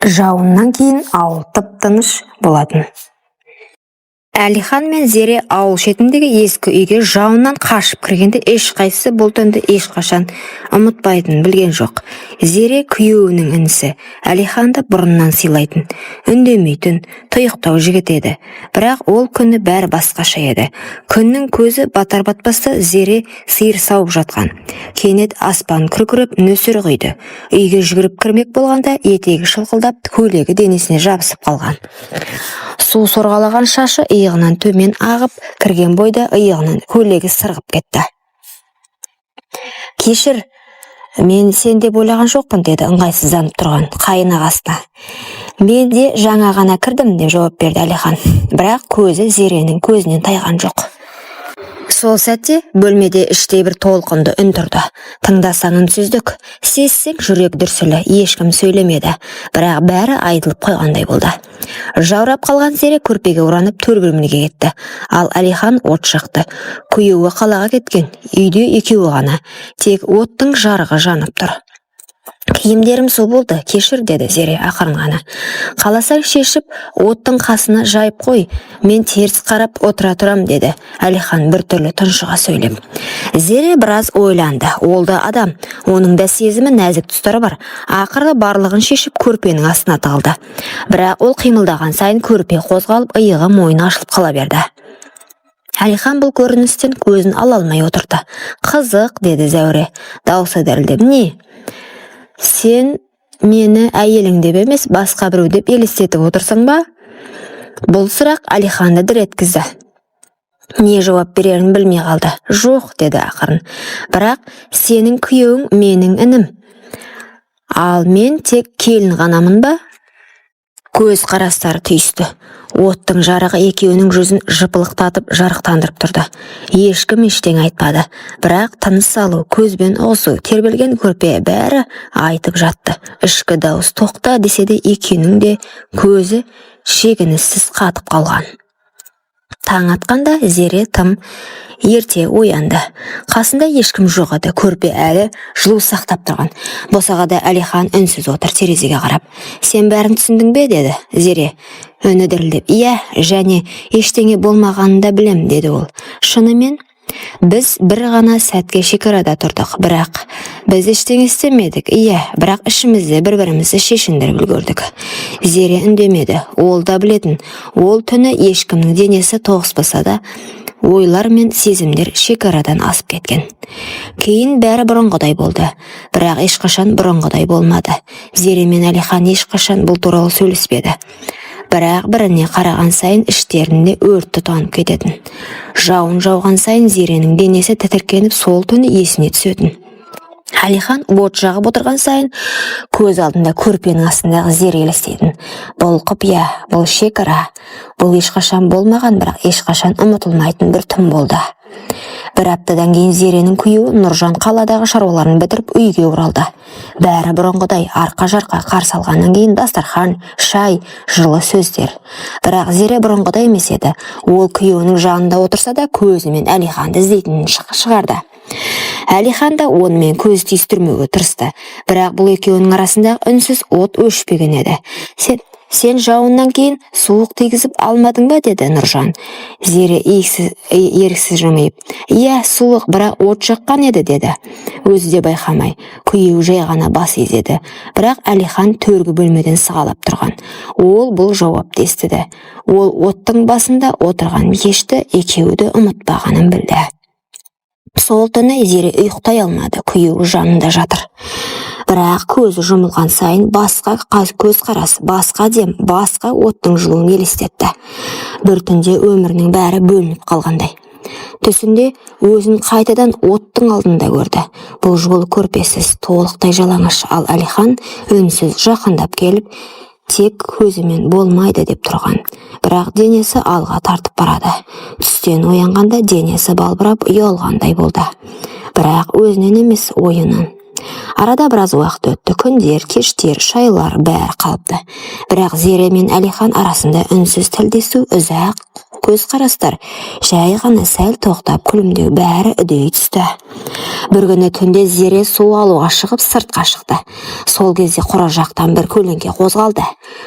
Жауыннан кейін ауыл тып-тыныш болатын. Әлихан мен Зере ауыл шетіндегі ескі үйге жауыннан қашып кіргенде ешқайсысы бұл түнді ешқашан ұмытпайтынын білген жоқ. Зере күйеуінің інісі, Әлиханды бұрыннан сыйлайтын, үндемейтін, тұйықтау жігіт еді. Бірақ ол күні бәрі басқаша еді. Күннің көзі батар-батпаста Зере сиыр сауып жатқан. Кенет аспан күркіреп нөсер құйды. Үйге жүгіріп кірмек болғанда етегі шылқылдап, көйлегі денесіне жабысып қалған. Су сорғалаған шашы иығынан төмен ағып, кірген бойда иығынан көйлегі сырғып кетті. «Кешір, мен сен деп ойлаған жоқпын», деді ыңғайсызданып тұрған қайын ағасына. «Мен де жаңа ғана кірдім», деп жауап берді Әлихан. Бірақ көзі Зеренің көзінен тайған жоқ. Сол сәтте бөлмеде іштей бір толқынды үн тұрды. Тыңдасаң үнсіздік, сезсең жүрек дүрсілі, ешкім сөйлемеді, бірақ бәрі айтылып қойғандай болды. Жаурап қалған Зере көрпеге оранып төр бөлмеге кетті. Ал Әлихан от шақты. Күйеуі қалаға кеткен, үйде екеуі ғана, тек оттың жарығы жанып тұр. «Киімдерім су болды, кешір», деді Зере ақырын ғана. «Қаласаң шешіп, оттың қасына жайып қой, мен теріс қарап отыра тұрам», деді Әлихан біртүрлі тұншыға сөйлеп. Зере біраз ойланды. Ол да адам, оның да сезімі, нәзік тұстары бар. Ақыры барлығын шешіп көрпенің астына тығылды. Бірақ ол қимылдаған сайын көрпе қозғалып, иығы мойны ашылып қала берді. Әлихан бұл көріністен көзін ала алмай отырды. «Қызық», деді Зәуре, даусы дірілдеп. «Не? Сен мені әйелің деп емес, басқа біреу деп елестетіп отырсың ба?» Бұл сұрақ Әлиханды дір еткізді. Не жауап берерін білмей қалды. «Жоқ», деді ақырын. «Бірақ сенің күйеуің менің інім. Ал мен тек келін ғанамын ба?» Көз қарастары түйісті. Оттың жарығы екеуінің жүзін жыпылықтатып жарықтандырып тұрды. Ешкім ештеңе айтпады. Бірақ тыныс алу, көзбен ұғысу, тербелген көрпе бәрі айтып жатты. Ішкі дауыс тоқта десе де екеуінің де көзі шегініссіз қатып қалған. Таң атқанда Зере тым ерте оянды. Қасында ешкім жоқ еді. Көрпе әлі жылу сақтап тұрған. Босағада Әлихан үнсіз отыр, терезеге қарап. «Сен бәрін түсіндің бе?» деді Зере. Үні дірілдеп. «Иә, және ештеңе болмағанын да білем», деді ол. «Шынымен біз бір ғана сәтке шекарада тұрдық, бірақ біз ештеңе істемедік. Иә, бірақ ішімізде бір-бірімізді шешіндіріп үлгердік». Зере үндемеді. Ол да білетін. Ол түні ешкімнің денесі тоғыспаса да, ойлар мен сезімдер шекарадан асып кеткен. Кейін бәрі бұрынғыдай болды, бірақ ешқашан бұрынғыдай болмады. Зере мен Әлихан ешқашан бұл туралы сөйлеспеді. Бірақ біріне қараған сайын іштерінде өрт тұтанып кететін. Жауын жауған сайын Зеренің денесі тітіркеніп, сол түні есіне түсетін. Әлихан от жағып отырған сайын көз алдында көрпенің астындағы Зере елестейтін. Бұл құпия, бұл шекара, бұл ешқашан болмаған, бірақ ешқашан ұмытылмайтын бір түн болды. Бір аптадан кейін Зеренің күйеуі Нұржан қаладағы шаруаларын бітіріп үйге оралды. Бәрі бұрынғыдай арқа-жарқа қарсы алғаннан кейін дастархан, шай, жылы сөздер. Бірақ Зере бұрынғыдай емес еді. Ол күйеуінің жанында отырса да көзімен Әлиханды іздейтінін шығарды. Әлихан да онымен көз түйістірмеуге тырысты. Бірақ бұл екеуінің арасында үнсіз от өшпеген еді. «Сен жауыннан кейін суық тигізіп алмадың ба?» деді Нұржан. Зере еріксіз жымиып. «Иә, суық, бірақ от жаққан еді», деді. Өзі де байқамай. Күйеуі жай ғана бас изеді. Бірақ Әлихан төргі бөлмеден сығалап тұрған. Ол бұл жауапты естіді. Ол оттың басында отырған кешті екеуі ұмытпағанын білді. Сол түні Зере ұйықтай алмады. Күйеуі жанында жатыр. Бірақ көзі жұмылған сайын басқа көз қарасы, басқа дем, басқа оттың жылуын елестетті. Бір түнде өмірінің бәрі бөлініп қалғандай. Түсінде өзін қайтадан оттың алдында көрді. Бұл жолы көрпесіз, толықтай жалаңаш. Ал Әлихан үнсіз жақындап келіп, тек көзімен болмайды деп тұрған. Бірақ денесі алға тартып барады. Түстен оянғанда денесі балбырап ұялғандай болды. Бірақ өзінен емес, ойынан. Арада біраз уақыт өтті. Күндер, кештер, шайлар бәрі қалыпты. Бірақ Зере мен Әлихан арасында үнсіз тілдесу ұзақ көзқарастар жай ғана сәл тоқтап күлімдеу бәрі үдей түсті. Бір күні түнде Зере су алуға шығып сыртқа шықты. Сол кезде қора жақтан бір көлеңке қозғалды.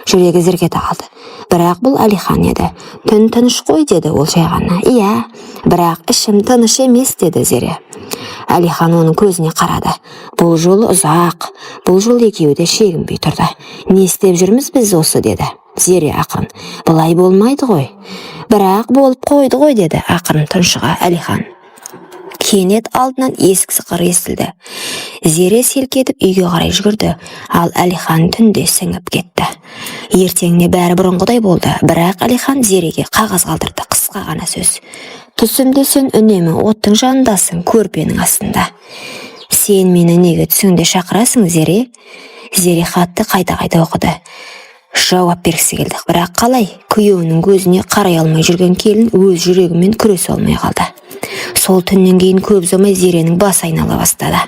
Жүрегі зіркете қалды. Бірақ бұл Әлихан еді. Түн тыныш қой деді ол жай ғана. Иә, бірақ ішім тыныш емес деді Зере. Әлихан оның көзіне қарады. Бұл жолы ұзақ, бұл жол екеуі де шегінбей тұрды. Не істеп жүрміз біз осы деді Зере ақырын. Бұлай болмайды ғой. Бірақ болып қойды ғой деді ақырын тұншыға Әлихан. Кенет алдынан есік сықыр естілді. Зере селк етіп үйге қарай жүгірді, ал Әлихан түнде сіңіп кетті. Ертеңіне бәрі бұрынғыдай болды, бірақ Әлихан Зереге қағаз қалдырды, қысқа ғана сөз. Түсімде сен үнемі оттың жанындасың, көрпенің астында. Сен мені неге түсіңде шақырасың, Зере? Зере хатты қайта-қайта оқыды. Жауап бергісі келді, бірақ қалай? Күйеуінің көзіне қарай алмай жүрген келін өз жүрегімен күресе алмай қалды. Сол түннен кейін көп ұзамай Зеренің бас айнала бастады.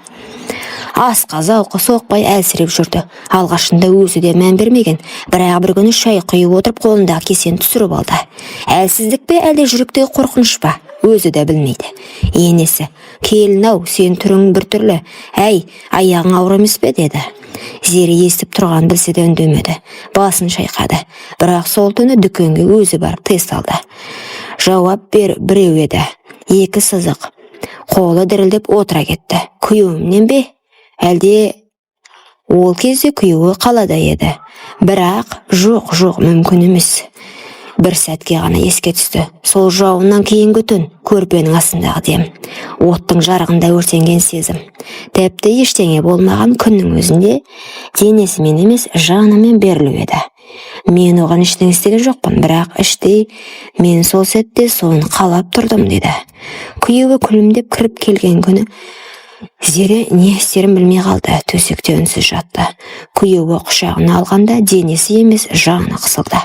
Асқа зауқы соқпай әлсіреп жүрді. Алғашында өзі де мән бермеген, бірақ бір күні шай құйып отырып қолындағы кесені түсіріп алды. Әлсіздік пе, әлде жүректегі қорқыныш па? Өзі де білмейді. Енесі, келін-ау, сен түрің бір түрлі. Әй, аяғың ауыр емес пе деді. Зере естіп тұрған білсе де үндемеді. Басын шайқады. Бірақ сол түні дүкенге өзі барып тест алды. Жауап біреу еді. Екі сызық. Қолы дірілдеп отыра кетті. Күйеуімнен бе? Әлде ол кезде күйеуі қалада еді. Бірақ жоқ, мүмкін емес. Бір сәтке ғана еске түсті. Сол жауыннан кейінгі түн, көрпенің астындағы дем. Оттың жарығында өртенген сезім. Тіпті ештеңе болмаған күннің өзінде денесімен емес, жанымен берілу еді. Мен оған ештеңе істеген жоқпын, бірақ іштей мен сол сәтте соны қалап тұрдым деді. Күйеуі күлімдеп кіріп келген күні Зере не істерін білмей қалды, төсекте үнсіз жатты. Күйеуі құшағына алғанда денесі емес, жаны қысылды.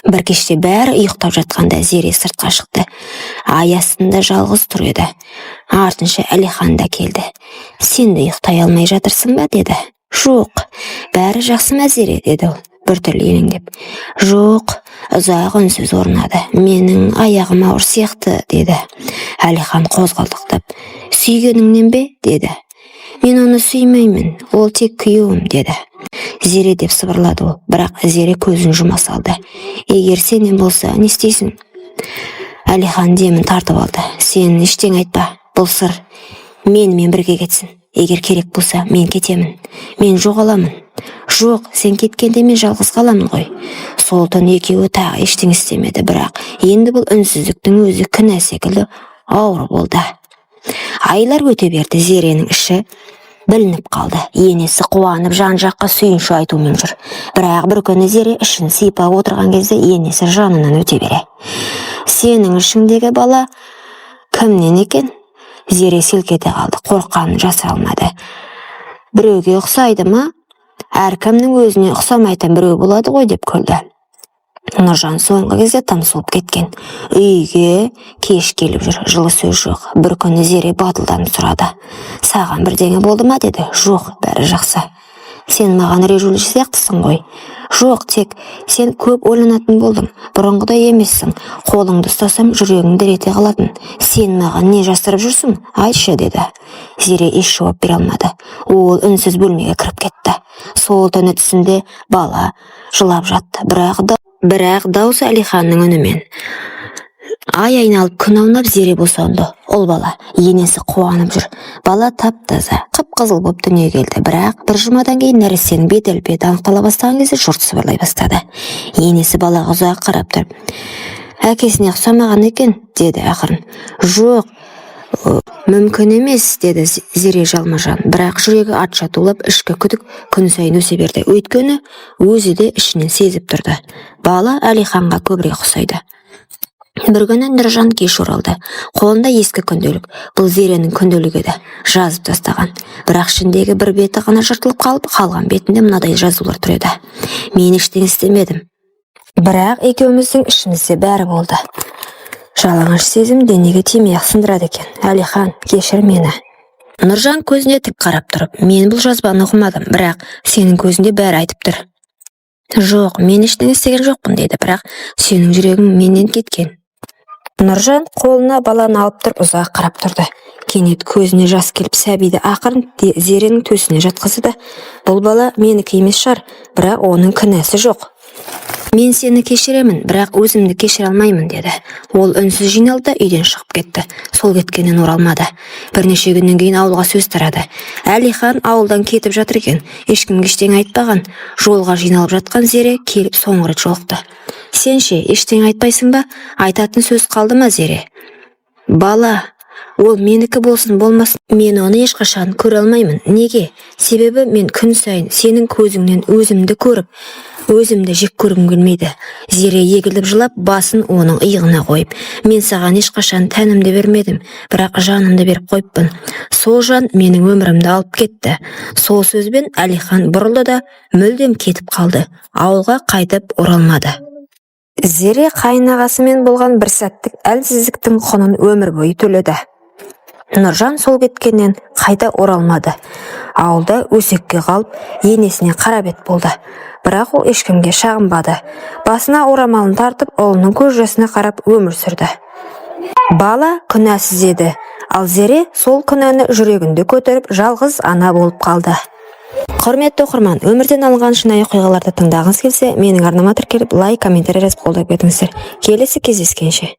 Бір кеште бәрі ұйықтап жатқанда Зере сыртқа шықты. Ай астында жалғыз тұр еді. Артынша Әлихан да келді. Сен де ұйықтай алмай жатырсың ба деді. Жоқ, бәрі жақсы ма Зере деді ол, біртүрлі елеңдеп. Жоқ, ұзақ үнсіз орнады. Менің аяғым ауыр сияқты деді. Әлихан қозғалдықтап. Сүйгеніңнен бе деді. Мен оны сүймеймін, ол тек күйеуім деді. Зере деп сыбырлады ол, бірақ Зере көзін жұма салды. Егер сенен болса, не істейсің? Әлихан демін тартып алды. Сен ештеңе айтпа, бұл сыр. Менімен бірге кетсін. Егер керек болса, мен кетемін. Мен жоғаламын. Жоқ, сен кеткенде мен жалғыз қаламын ғой. Сол түн екеуі тағы ештеңе істемеді, бірақ енді бұл үнсіздіктің өзі кінә секілді ауыр болды. Айлар өте берді, Зеренің іші білініп қалды. Енесі қуанып жан-жаққа сүйінші айтумен жүр. Бірақ бір күні Зере ішін сипап отырған кезде енесі жанынан өте бере. Сенің ішіңдегі бала кімнен екен? Зере селк ете қалды, қорыққанын жасыра алмады. Біреуге ұқсайды ма? Әркімнің өзіне ұқсамайтын біреу болады ғой деп күлді. Нұржан соңғы кезде тамсылып кеткен. Үйге кеш келіп жүр, жылы сөз жоқ. Бір күні Зере батылданып сұрады. Саған бірдеңе болды ма деді. Жоқ, бәрі жақсы. Сен маған режулі сияқтысың ғой. Жоқ, тек сен көп ойланатын болдың. Бұрынғыдай емессің. Қолыңды ұстасам жүрегің дір ете қалатын. Сен маған не жасырып жүрсің? Айтшы деді. Зере еш жауап бере алмады. Ол үнсіз бөлмеге кіріп кетті. Сол түні түсінде бала жылап жатты. Бірақ даусы Әлиханның үнімен. Ай айналып күн аунап Зере босанды. Ол бала, енесі қуанып жүр. Бала тап-таза, қып-қызыл боп дүниеге келді. Бірақ бір жұмадан кейін нәрестенің бет-әлпеті анықтала бастаған кезде жұрт сыбырлай бастады. Енесі балаға ұзақ қарап тұрып, әкесіне ұқсамаған екен деді ақырын. Жоқ, мүмкін емес деді Зере жалма-жан. Бірақ жүрегі атша тулап, ішкі күдік күн сайын өсе берді. Өйткені өзі де ішінен сезіп тұрды. Бала Әлиханға көбірек ұқсайды. Бір күні Нұржан кеш оралды. Қолында ескі күнделік. Бұл Зеренің күнделігі еді. Жазып тастаған. Бірақ ішіндегі бір беті ғана жыртылып қалған бетінде мынадай жазулар тұр еді. Мен ештеңе істемедім. Бірақ екеуміздің ішімізде бәрі болды. Жалаңаш сезім денеге тимей-ақ сындырады екен. Әлихан, кешір мені. Нұржан көзіне тік қарап тұрып, мен бұл жазбаны оқымадым, бірақ сенің көзінде бәрі айтып тұр. Жоқ, мен ештеңе істеген жоқпын дейді, бірақ сенің жүрегің менен кеткен. Нұржан қолына баланы алып тұрып ұзақ қарап тұрды. Кенет көзіне жас келіп сәбиді ақырын Зеренің төсіне жатқызды. Бұл бала менікі емес шығар, бірақ оның кінәсі жоқ. Мен сені кешіремін, бірақ өзімді кешіре алмаймын деді. Ол үнсіз жиналды, үйден шығып кетті. Сол кеткеннен оралмады. Бірнеше күннен кейін ауылға сөз тарады. Әлихан ауылдан кетіп жатыр екен. Ешкімге ештеңе айтпаған. Жолға жиналып жатқан Зере келіп соңғы рет жолықты. Сен ше, ештеңе айтпайсың ба? Айтатын сөз қалды ма, Зере? Бала, ол менікі болсын болмасын, мен оны ешқашан көре алмаймын. Неге? Себебі мен күн сайын сенің көзіңнен өзімді көріп, өзімді жек көргім келмейді. Зере егіліп жылап, басын оның иығына қойып, мен саған ешқашан тәнімді бермедім, бірақ жанымды беріп қойыппын. Сол жан менің өмірімді алып кетті. Сол сөзбен Әлихан бұрылды да мүлдем кетіп қалды. Ауылға қайтып оралмады. Зере қайынағасымен болған бір сәттік әлсіздіктің құнын өмір бойы төледі. Нұржан сол кеткеннен қайта оралмады. Ауылда өсекке қалып, енесіне қарабет болды. Бірақ ол ешкімге шағынбады. Басына орамалын тартып, ұлының көз жасына қарап өмір сүрді. Бала күнәсіз еді, ал Зере сол күнәні жүрегінде көтеріп, жалғыз ана болып қалды. Құрметті оқырман, өмірден алынған шынайы оқиғаларды тыңдағыңыз келсе, менің арнама тіркеліп, лайк, комментарий жазып қолдап кетіңіздер. Келесі кездескенше.